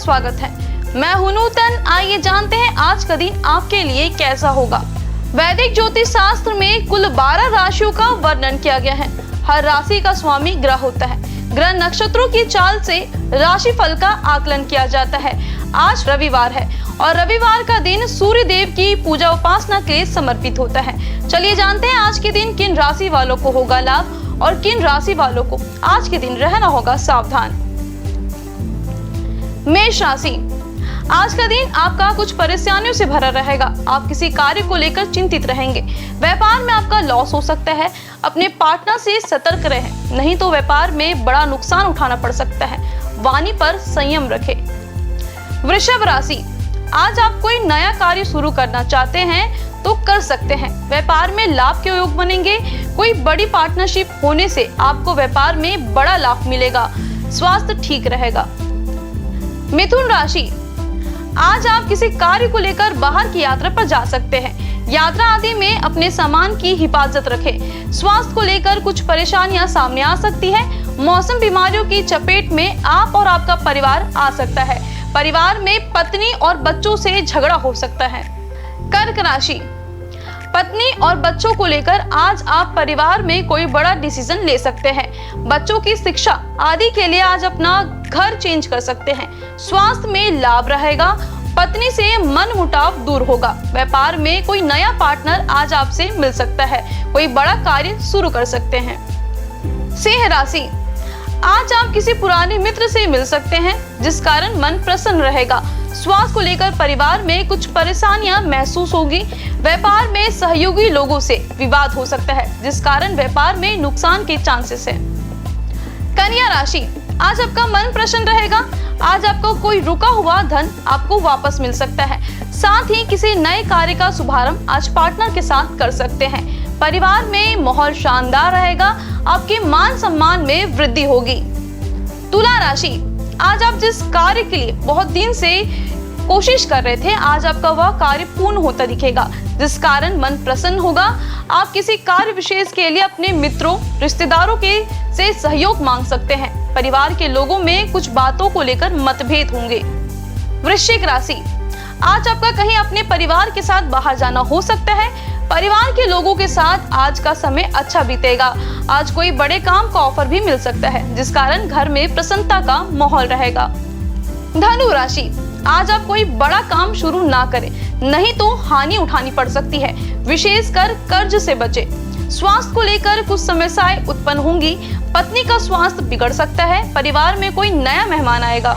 स्वागत है। मैं हूं नूतन। आइए जानते हैं आज का दिन आपके लिए कैसा होगा। वैदिक ज्योतिष शास्त्र में कुल 12 राशियों का वर्णन किया गया है। हर राशि का स्वामी ग्रह होता है। ग्रह नक्षत्रों की चाल से राशिफल का आकलन किया जाता है। आज रविवार है और रविवार का दिन सूर्य देव की पूजा उपासना के लिए समर्पित होता है। चलिए जानते हैं आज के दिन किन राशि वालों को होगा लाभ और किन राशि वालों को आज के दिन रहना होगा सावधान। मेष राशि, आज का दिन आपका कुछ परेशानियों से भरा रहेगा। आप किसी कार्य को लेकर चिंतित रहेंगे। व्यापार में आपका लॉस हो सकता है। अपने पार्टनर से सतर्क रहें, नहीं तो व्यापार में बड़ा नुकसान उठाना पड़ सकता है। वाणी पर संयम रखें। वृषभ राशि, आज आप कोई नया कार्य शुरू करना चाहते हैं तो कर सकते हैं। व्यापार में लाभ के योग बनेंगे। कोई बड़ी पार्टनरशिप होने से आपको व्यापार में बड़ा लाभ मिलेगा। स्वास्थ्य ठीक रहेगा। मिथुन राशि, आज आप किसी कार्य को लेकर बाहर की यात्रा पर जा सकते हैं। यात्रा आदि में अपने सामान की हिफाजत रखें। स्वास्थ्य को लेकर कुछ परेशानियां सामने आ सकती है। मौसम बीमारियों की चपेट में आप और आपका परिवार आ सकता है। परिवार में पत्नी और बच्चों से झगड़ा हो सकता है। कर्क राशि, पत्नी और बच्चों को लेकर आज आप परिवार में कोई बड़ा डिसीजन ले सकते हैं। बच्चों की शिक्षा आदि के लिए आज अपना घर चेंज कर सकते हैं। स्वास्थ्य में लाभ रहेगा। पत्नी से मनमुटाव दूर होगा। व्यापार में कोई नया पार्टनर आज आपसे मिल सकता है। कोई बड़ा कार्य शुरू कर सकते हैं। सिंह राशि, आज आप किसी पुराने मित्र से मिल सकते हैं जिस कारण मन प्रसन्न रहेगा। स्वास्थ्य को लेकर परिवार में कुछ परेशानियां महसूस होगी। व्यापार में सहयोगी लोगों से विवाद हो सकता है जिस कारण व्यापार में नुकसान के चांसेस है। कन्या राशि, आज आपका मन प्रसन्न रहेगा। आज आपको कोई रुका हुआ धन आपको वापस मिल सकता है। साथ ही किसी नए कार्य का शुभारंभ आज पार्टनर के साथ कर सकते हैं। परिवार में माहौल शानदार रहेगा। आपके मान सम्मान में वृद्धि होगी। तुला राशि, आज आप जिस कार्य के लिए बहुत दिन से कोशिश कर रहे थे, आज आपका वह कार्य पूर्ण होता दिखेगा जिस कारण मन प्रसन्न होगा। आप किसी कार्य विशेष के लिए अपने मित्रों रिश्तेदारों के से सहयोग मांग सकते हैं। परिवार के लोगों में कुछ बातों को लेकर मतभेद होंगे। वृश्चिक राशि, आज आपका कहीं अपने परिवार के साथ बाहर जाना हो सकता है। परिवार के लोगों के साथ आज का समय अच्छा बीतेगा। आज कोई बड़े काम का ऑफर भी मिल सकता है जिस कारण घर में प्रसन्नता का माहौल रहेगा। धनु राशि, आज आप कोई बड़ा काम शुरू ना करें, नहीं तो हानि उठानी पड़ सकती है। विशेषकर कर्ज से बचे। स्वास्थ्य को लेकर कुछ समस्याएं उत्पन्न होंगी। पत्नी का स्वास्थ्य बिगड़ सकता है। परिवार में कोई नया मेहमान आएगा।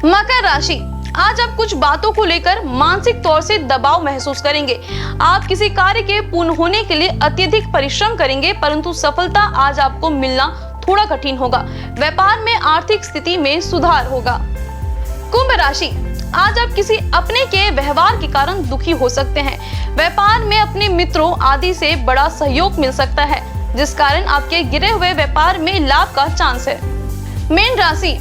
मकर राशि, आज आप कुछ बातों को लेकर मानसिक तौर से दबाव महसूस करेंगे। आप किसी कार्य के पूर्ण होने के लिए अत्यधिक परिश्रम करेंगे, परंतु सफलता आज आपको मिलना थोड़ा कठिन होगा। व्यापार में आर्थिक स्थिति में सुधार होगा। कुंभ राशि, आज आप किसी अपने के व्यवहार के कारण दुखी हो सकते हैं। व्यापार में अपने मित्रों आदि से बड़ा सहयोग मिल सकता है जिस कारण आपके गिरे हुए व्यापार में लाभ का चांस है। मीन राशि,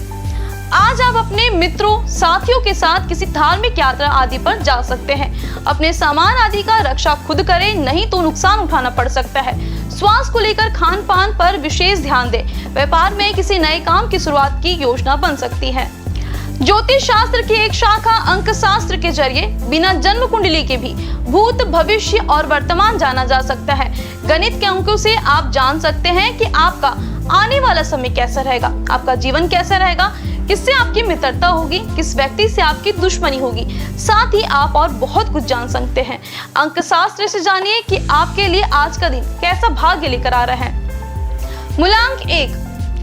आज आप अपने मित्रों साथियों के साथ किसी धार्मिक यात्रा आदि पर जा सकते हैं। अपने सामान आदि का रक्षा खुद करें, नहीं तो नुकसान उठाना पड़ सकता है। स्वास्थ्य को लेकर खान पान पर विशेष ध्यान दें। व्यापार में किसी नए काम की शुरुआत की योजना बन सकती है। ज्योतिष शास्त्र की एक शाखा अंक शास्त्र के जरिए बिना जन्म कुंडली के भी भूत भविष्य और वर्तमान जाना जा सकता है। गणित के अंकों से आप जान सकते हैं कि आपका आने वाला समय कैसा रहेगा, आपका जीवन कैसा रहेगा, किससे आपकी मित्रता होगी, किस व्यक्ति से आपकी दुश्मनी होगी। साथ ही आप और बहुत कुछ जान सकते हैं। अंक शास्त्र से जानिए कि आपके लिए आज का दिन कैसा भाग्य लेकर आ रहा है। मूलांक 1,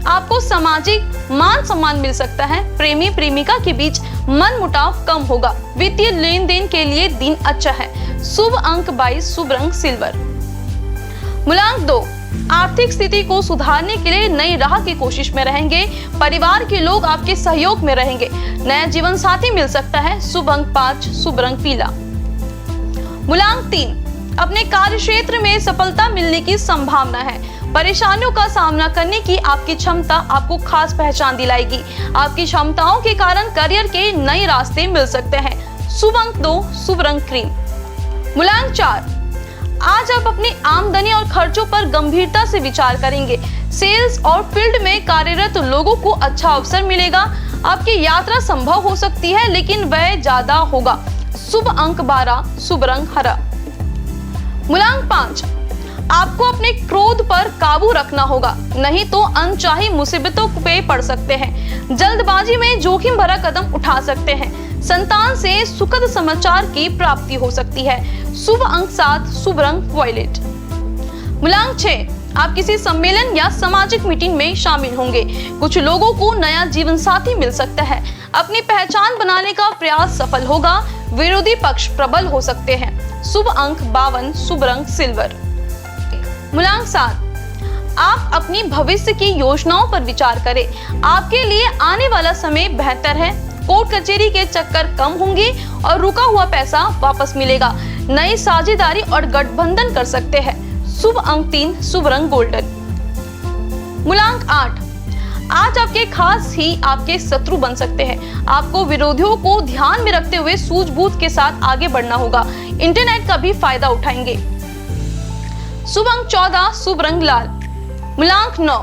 आपको सामाजिक मान सम्मान मिल सकता है। प्रेमी प्रेमिका के बीच मन मुटाव कम होगा। वित्तीय लेन देन के लिए दिन अच्छा है। शुभ अंक 22, शुभ रंग सिल्वर। मूलांक 2, आर्थिक स्थिति को सुधारने के लिए नई राह की कोशिश में रहेंगे। परिवार के लोग आपके सहयोग में रहेंगे। नया जीवन साथी मिल सकता है। शुभ अंक 5, शुभ रंग पीला। मूलांक 3, अपने कार्य क्षेत्र में सफलता मिलने की संभावना है। परेशानियों का सामना करने की आपकी क्षमता आपको खास पहचान दिलाएगी। आपकी क्षमताओं के कारण करियर के नए रास्ते मिल सकते हैं। शुभ अंक 2, शुभ रंग क्रीम। मूलांक 4, आज आप अपनी आमदनी और खर्चों पर गंभीरता से विचार करेंगे। सेल्स और फील्ड में कार्यरत लोगों को अच्छा अवसर मिलेगा। आपकी यात्रा संभव हो सकती है लेकिन वह ज्यादा होगा। शुभ अंक 12, शुभ रंग हरा। मूलांक 5, आपको अपने क्रोध पर काबू रखना होगा, नहीं तो अनचाही मुसीबतों पे पड़ सकते हैं। जल्दबाजी में जोखिम भरा कदम उठा सकते हैं। संतान से सुखद समाचार की प्राप्ति हो सकती है। शुभ अंक 7, शुभ रंग वॉयलेट। मूलांक 6, आप किसी सम्मेलन या सामाजिक मीटिंग में शामिल होंगे। कुछ लोगों को नया जीवन साथी मिल सकता है। अपनी पहचान बनाने का प्रयास सफल होगा। विरोधी पक्ष प्रबल हो सकते हैं। शुभ अंक 52, शुभ रंग सिल्वर। मूलांक 7, आप अपनी भविष्य की योजनाओं पर विचार करें। आपके लिए आने वाला समय बेहतर है। कोर्ट कचहरी के चक्कर कम होंगे और रुका हुआ पैसा वापस मिलेगा। नई साझेदारी और गठबंधन कर सकते हैं। शुभ अंक 3, शुभ रंग गोल्डन। मूलांक 8, आज आपके खास ही आपके शत्रु बन सकते हैं। आपको विरोधियों को ध्यान में रखते हुए सूझबूझ के साथ आगे बढ़ना होगा। इंटरनेट का भी फायदा उठाएंगे। शुभ अंक 14, शुभ रंग लाल। मूलांक 9,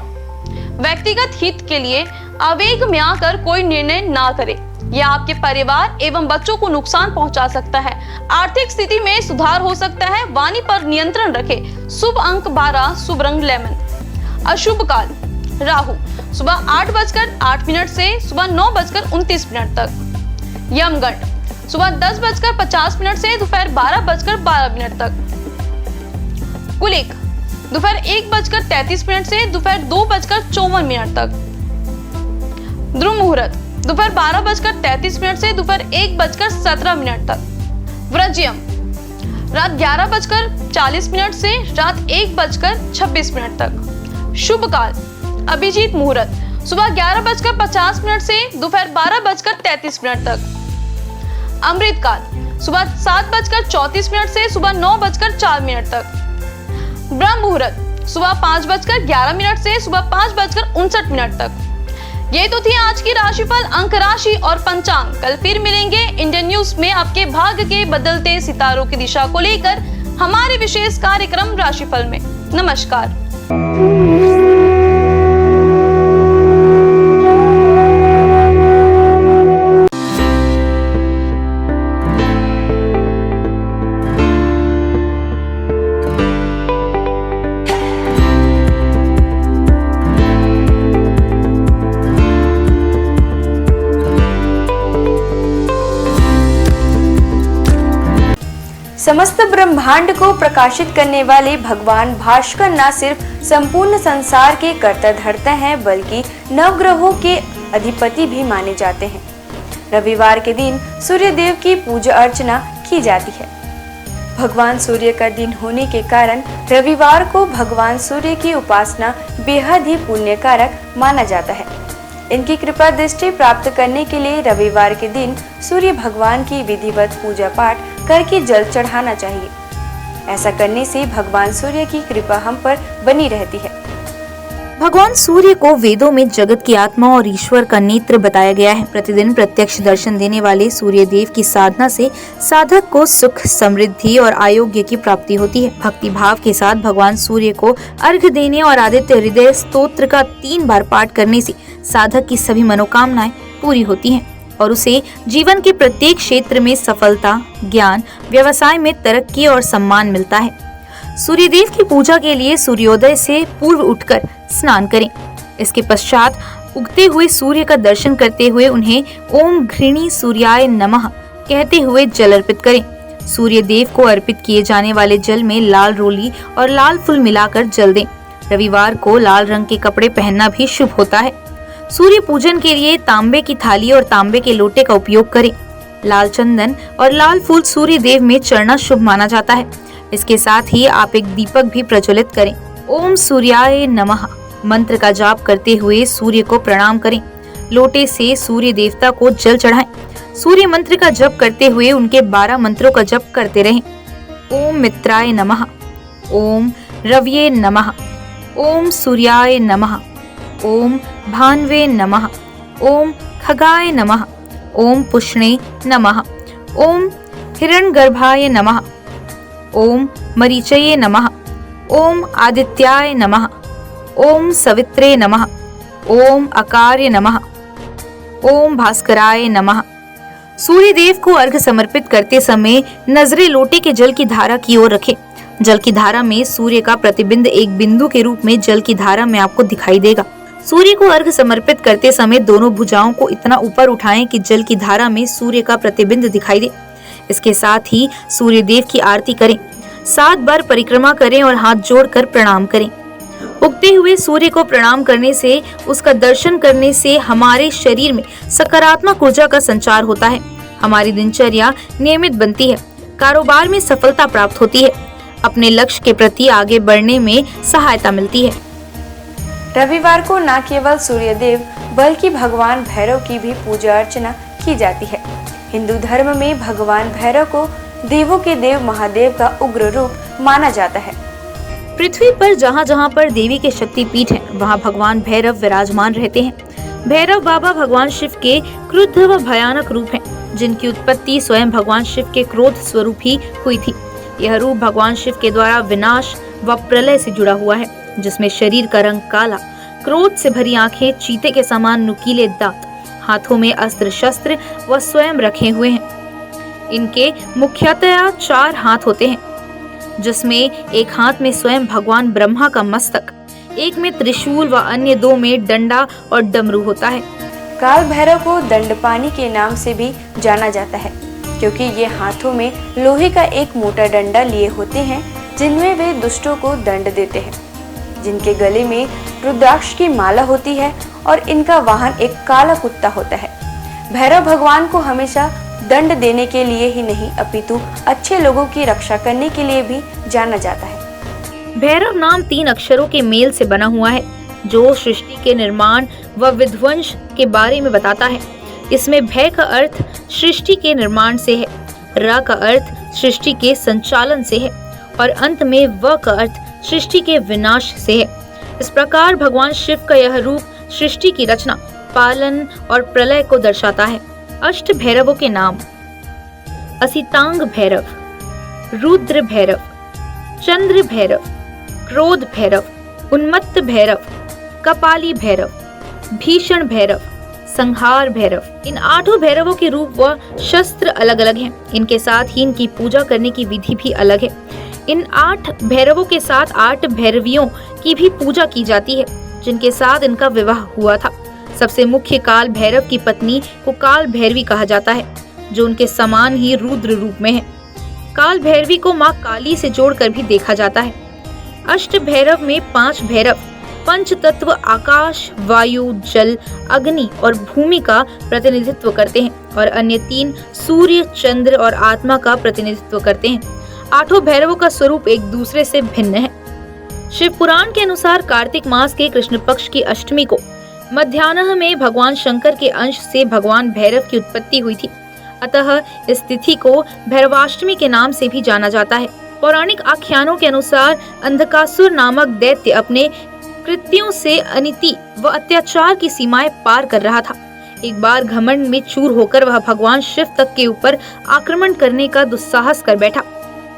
व्यक्तिगत हित के लिए आवेग में आकर कोई निर्णय ना करें। यह आपके परिवार एवं बच्चों को नुकसान पहुंचा सकता है। आर्थिक स्थिति में सुधार हो सकता है। वाणी पर नियंत्रण रखें। शुभ अंक 12, शुभ रंग लेमन। अशुभ काल राहु सुबह 8:08 से सुबह 9:29 तक। यमगंड सुबह 10:50 से दोपहर 12:12 तक। कुलिक दोपहर 1:33 से दोपहर 2:54 तक। ध्रुव मुहूर्त दोपहर 12:33 से दोपहर 1:17 तक। व्रज्यम रात 11:40 से रात 1:26 तक। शुभ काल अभिजीत मुहूर्त सुबह 11:50 से दोपहर 12:33 तक। अमृत काल सुबह 7:34 से सुबह 9:04 तक। ब्रह्म मुहूर्त सुबह 5:11 से सुबह 5:59 तक। ये तो थी आज की राशिफल, अंक राशि और पंचांग। कल फिर मिलेंगे इंडियन न्यूज में आपके भाग्य के बदलते सितारों की दिशा को लेकर हमारे विशेष कार्यक्रम राशिफल में। नमस्कार। समस्त ब्रह्मांड को प्रकाशित करने वाले भगवान भास्कर न सिर्फ संपूर्ण संसार के कर्ता धर्ता हैं, बल्कि नवग्रहों के अधिपति भी माने जाते हैं। रविवार के दिन सूर्य देव की पूजा अर्चना की जाती है। भगवान सूर्य का दिन होने के कारण रविवार को भगवान सूर्य की उपासना बेहद ही पुण्यकारक माना जाता है। इनकी कृपा दृष्टि प्राप्त करने के लिए रविवार के दिन सूर्य भगवान की विधिवत पूजा पाठ करके जल चढ़ाना चाहिए। ऐसा करने से भगवान सूर्य की कृपा हम पर बनी रहती है। भगवान सूर्य को वेदों में जगत की आत्मा और ईश्वर का नेत्र बताया गया है। प्रतिदिन प्रत्यक्ष दर्शन देने वाले सूर्य देव की साधना से साधक को सुख, समृद्धि और आरोग्य की प्राप्ति होती है। भक्ति भाव के साथ भगवान सूर्य को अर्घ्य देने और आदित्य हृदय स्तोत्र का 3 बार पाठ करने से साधक की सभी मनोकामनाएं पूरी होती हैं और उसे जीवन के प्रत्येक क्षेत्र में सफलता, ज्ञान, व्यवसाय में तरक्की और सम्मान मिलता है। सूर्यदेव की पूजा के लिए सूर्योदय से पूर्व उठकर स्नान करें। इसके पश्चात उगते हुए सूर्य का दर्शन करते हुए उन्हें ओम घृणी सूर्याय नमः कहते हुए जल अर्पित करें। सूर्य देव को अर्पित किए जाने वाले जल में लाल रोली और लाल फूल मिलाकर जल दें। रविवार को लाल रंग के कपड़े पहनना भी शुभ होता है। सूर्य पूजन के लिए तांबे की थाली और तांबे के लोटे का उपयोग करें। लाल चंदन और लाल फूल सूर्य देव में चढ़ना शुभ माना जाता है। इसके साथ ही आप एक दीपक भी प्रज्वलित करें। ओम सूर्याय नमः मंत्र का जाप करते हुए सूर्य को प्रणाम करें। लोटे से सूर्य देवता को जल चढ़ाएं। सूर्य मंत्र का जप करते हुए उनके 12 मंत्रों का जप करते रहें। ओम मित्राय नमः, ओम रव्ये नमः, ओम सूर्याय नमः, ओम भान्वे नमः, ओम खगाय नमः, ओम पुष्णे नमः, ओम हिरण्यगर्भाय नमः, ओम मरीचये नमः, ओम आदित्याय नमः, ओम सवित्रे नमः, ओम अकार्य नमः, ओम भास्कराय नमः। सूर्य देव को अर्घ समर्पित करते समय नजरें लोटे के जल की धारा की ओर रखें। जल की धारा में सूर्य का प्रतिबिंब एक बिंदु के रूप में जल की धारा में आपको दिखाई देगा। सूर्य को अर्घ समर्पित करते समय दोनों भुजाओं को इतना ऊपर उठाएं कि जल की धारा में सूर्य का प्रतिबिंब दिखाई दे। इसके साथ ही सूर्य देव की आरती करें। 7 बार परिक्रमा करें और हाथ जोड़कर प्रणाम करें। उगते हुए सूर्य को प्रणाम करने से, उसका दर्शन करने से हमारे शरीर में सकारात्मक ऊर्जा का संचार होता है। हमारी दिनचर्या नियमित बनती है, कारोबार में सफलता प्राप्त होती है, अपने लक्ष्य के प्रति आगे बढ़ने में सहायता मिलती है। रविवार को न केवल सूर्य देव बल्कि भगवान भैरव की भी पूजा अर्चना की जाती है। हिंदू धर्म में भगवान भैरव को देवों के देव महादेव का उग्र रूप माना जाता है। पृथ्वी पर जहाँ जहाँ पर देवी के शक्तिपीठ हैं, वहाँ भगवान भैरव विराजमान रहते हैं। भैरव बाबा भगवान शिव के क्रुद्ध व भयानक रूप हैं, जिनकी उत्पत्ति स्वयं भगवान शिव के क्रोध स्वरूप ही हुई थी। यह रूप भगवान शिव के द्वारा विनाश व प्रलय से जुड़ा हुआ है, जिसमें शरीर का रंग काला, क्रोध से भरी आंखें, चीते के समान नुकीले दांत, हाथों में अस्त्र शस्त्र व स्वयं रखे हुए हैं। इनके मुख्यतया 4 हाथ होते हैं, जिसमें एक हाथ में स्वयं भगवान ब्रह्मा का मस्तक, एक में त्रिशूल व अन्य 2 में डंडा और डमरू होता है। काल भैरव को दंडपानी के नाम से भी जाना जाता है, क्योंकि ये हाथों में लोहे का एक मोटा डंडा लिए होते हैं, जिनमें वे दुष्टों को दंड देते हैं। जिनके गले में रुद्राक्ष की माला होती है और इनका वाहन एक काला कुत्ता होता है। भैरव भगवान को हमेशा दंड देने के लिए ही नहीं, अपितु अच्छे लोगों की रक्षा करने के लिए भी जाना जाता है। भैरव नाम 3 अक्षरों के मेल से बना हुआ है, जो सृष्टि के निर्माण व विध्वंस के बारे में बताता है। इसमें भय का अर्थ सृष्टि के निर्माण से है, र का अर्थ सृष्टि के संचालन से है और अंत में व का अर्थ सृष्टि के विनाश से है। इस प्रकार भगवान शिव का यह रूप सृष्टि की रचना, पालन और प्रलय को दर्शाता है। अष्ट भैरवों के नाम: असितांग भैरव, रुद्र भैरव, चंद्र भैरव, क्रोध भैरव, उन्मत्त भैरव, कपाली भैरव, भीषण भैरव, संहार भैरव। इन 8 भैरवों के रूप व शस्त्र अलग अलग हैं। इनके साथ ही इनकी पूजा करने की विधि भी अलग है। इन 8 भैरवों के साथ 8 भैरवियों की भी पूजा की जाती है, जिनके साथ इनका विवाह हुआ था। सबसे मुख्य काल भैरव की पत्नी को काल भैरवी कहा जाता है, जो उनके समान ही रुद्र रूप में है। काल भैरवी को माँ काली से जोड़कर भी देखा जाता है। अष्ट भैरव में 5 भैरव पंच तत्व आकाश, वायु, जल, अग्नि और भूमि का प्रतिनिधित्व करते हैं और अन्य 3 सूर्य, चंद्र और आत्मा का प्रतिनिधित्व करते हैं। 8 भैरवों का स्वरूप एक दूसरे से भिन्न है। शिव पुराण के अनुसार कार्तिक मास के कृष्ण पक्ष की अष्टमी को मध्याह्न में भगवान शंकर के अंश से भगवान भैरव की उत्पत्ति हुई थी। अतः इस तिथि को भैरवाष्टमी के नाम से भी जाना जाता है। पौराणिक आख्यानों के अनुसार अंधकासुर नामक दैत्य अपने कृत्यों से अनिति व अत्याचार की सीमाएं पार कर रहा था। एक बार घमंड में चूर होकर वह भगवान शिव तक के ऊपर आक्रमण करने का दुस्साहस कर बैठा।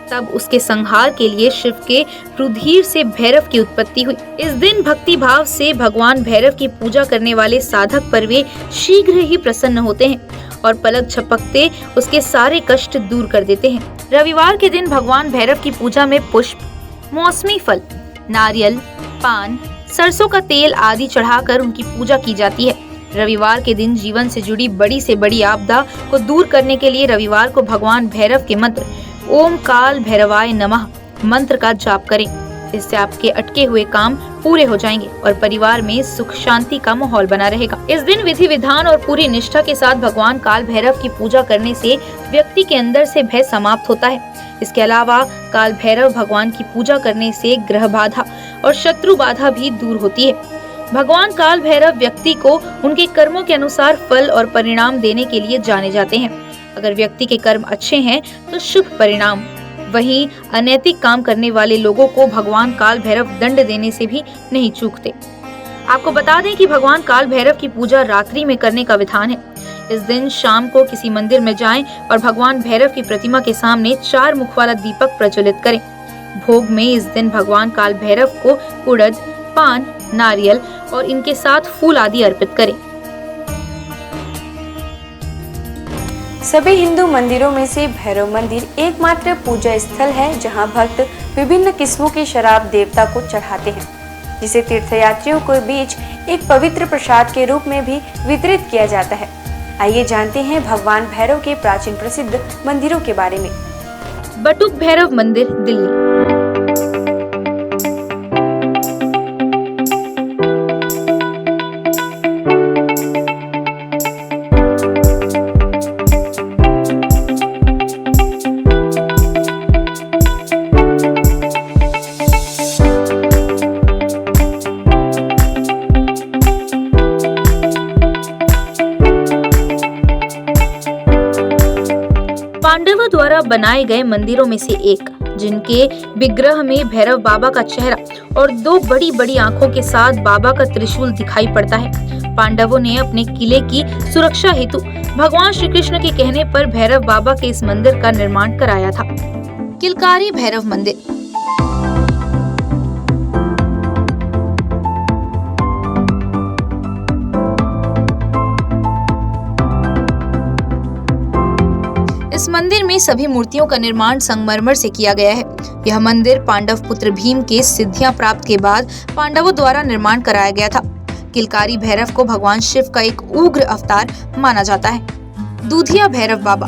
तब उसके संहार के लिए शिव के रुधिर से भैरव की उत्पत्ति हुई। इस दिन भक्ति भाव से भगवान भैरव की पूजा करने वाले साधक पर वे शीघ्र ही प्रसन्न होते हैं और पलक झपकते उसके सारे कष्ट दूर कर देते हैं। रविवार के दिन भगवान भैरव की पूजा में पुष्प, मौसमी फल, नारियल, पान, सरसों का तेल आदि चढ़ाकर उनकी पूजा की जाती है। रविवार के दिन जीवन से जुड़ी बड़ी से बड़ी आपदा को दूर करने के लिए रविवार को भगवान भैरव के मंत्र ओम काल भैरवाय नमः मंत्र का जाप करें। इससे आपके अटके हुए काम पूरे हो जाएंगे और परिवार में सुख शांति का माहौल बना रहेगा। इस दिन विधि विधान और पूरी निष्ठा के साथ भगवान काल भैरव की पूजा करने से व्यक्ति के अंदर से भय समाप्त होता है। इसके अलावा काल भैरव भगवान की पूजा करने से ग्रह बाधा और शत्रु बाधा भी दूर होती है। भगवान काल भैरव व्यक्ति को उनके कर्मों के अनुसार फल और परिणाम देने के लिए जाने जाते हैं। अगर व्यक्ति के कर्म अच्छे हैं तो शुभ परिणाम, वहीं अनैतिक काम करने वाले लोगों को भगवान काल भैरव दंड देने से भी नहीं चूकते। आपको बता दें कि भगवान काल भैरव की पूजा रात्रि में करने का विधान है। इस दिन शाम को किसी मंदिर में जाएं और भगवान भैरव की प्रतिमा के सामने 4 मुख वाला दीपक प्रज्वलित करें। भोग में इस दिन भगवान काल भैरव को उड़द, पान, नारियल और इनके साथ फूल आदि अर्पित करें। सभी हिंदू मंदिरों में से भैरव मंदिर एकमात्र पूजा स्थल है जहां भक्त विभिन्न किस्मों की शराब देवता को चढ़ाते हैं, जिसे तीर्थयात्रियों के बीच एक पवित्र प्रसाद के रूप में भी वितरित किया जाता है। आइए जानते हैं भगवान भैरव के प्राचीन प्रसिद्ध मंदिरों के बारे में। बटुक भैरव मंदिर, दिल्ली। पांडवों द्वारा बनाए गए मंदिरों में से एक, जिनके विग्रह में भैरव बाबा का चेहरा और दो बड़ी बड़ी आंखों के साथ बाबा का त्रिशूल दिखाई पड़ता है। पांडवों ने अपने किले की सुरक्षा हेतु भगवान श्री कृष्ण के कहने पर भैरव बाबा के इस मंदिर का निर्माण कराया था। किलकारी भैरव मंदिर। इस मंदिर में सभी मूर्तियों का निर्माण संगमरमर से किया गया है। यह मंदिर पांडव पुत्र भीम के सिद्धियां प्राप्त के बाद पांडवों द्वारा निर्माण कराया गया था। किलकारी भैरव को भगवान शिव का एक उग्र अवतार माना जाता है। दूधिया भैरव बाबा।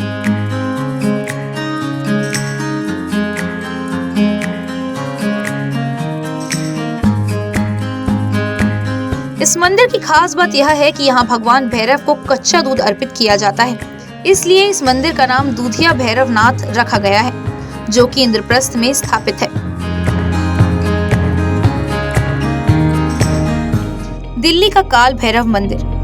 इस मंदिर की खास बात यह है कि यहाँ भगवान भैरव को कच्चा दूध अर्पित किया जाता है, इसलिए इस मंदिर का नाम दूधिया भैरवनाथ रखा गया है, जो कि इंद्रप्रस्थ में स्थापित है। दिल्ली का काल भैरव मंदिर।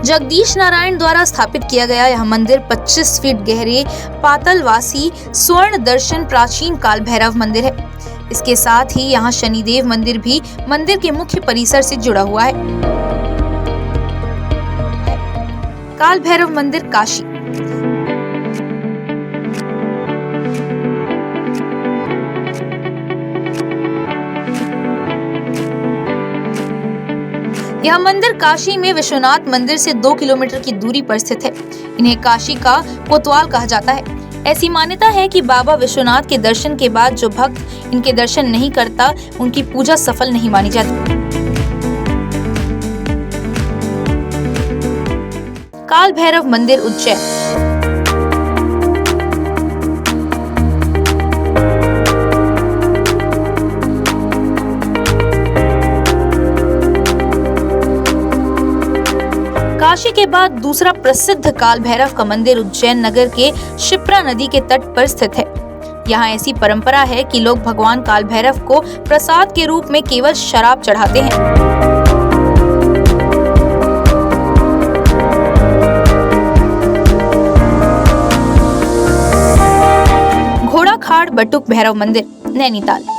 जगदीश नारायण द्वारा स्थापित किया गया यह मंदिर 25 फीट गहरे पातालवासी स्वर्ण दर्शन प्राचीन काल भैरव मंदिर है। इसके साथ ही यहाँ शनिदेव मंदिर भी मंदिर के मुख्य परिसर से जुड़ा हुआ है। काल भैरव मंदिर, काशी। यह मंदिर काशी में विश्वनाथ मंदिर से 2 किलोमीटर की दूरी पर स्थित है। इन्हें काशी का कोतवाल कहा जाता है। ऐसी मान्यता है कि बाबा विश्वनाथ के दर्शन के बाद जो भक्त इनके दर्शन नहीं करता, उनकी पूजा सफल नहीं मानी जाती। काल भैरव मंदिर, उज्जैन। काशी के बाद दूसरा प्रसिद्ध काल भैरव का मंदिर उज्जैन नगर के शिप्रा नदी के तट पर स्थित है। यहाँ ऐसी परंपरा है कि लोग भगवान काल भैरव को प्रसाद के रूप में केवल शराब चढ़ाते हैं। घोड़ाखाड़ बटुक भैरव मंदिर, नैनीताल।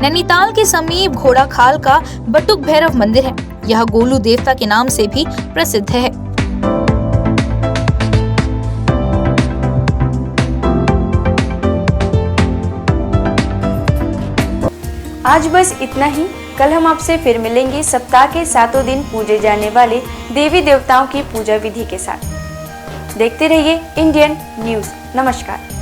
नैनीताल के समीप घोड़ाखाल का बटुक भैरव मंदिर है। यह गोलू देवता के नाम से भी प्रसिद्ध है। आज बस इतना ही। कल हम आपसे फिर मिलेंगे सप्ताह के 7 दिन पूजे जाने वाले देवी देवताओं की पूजा विधि के साथ। देखते रहिए इंडियन न्यूज़। नमस्कार।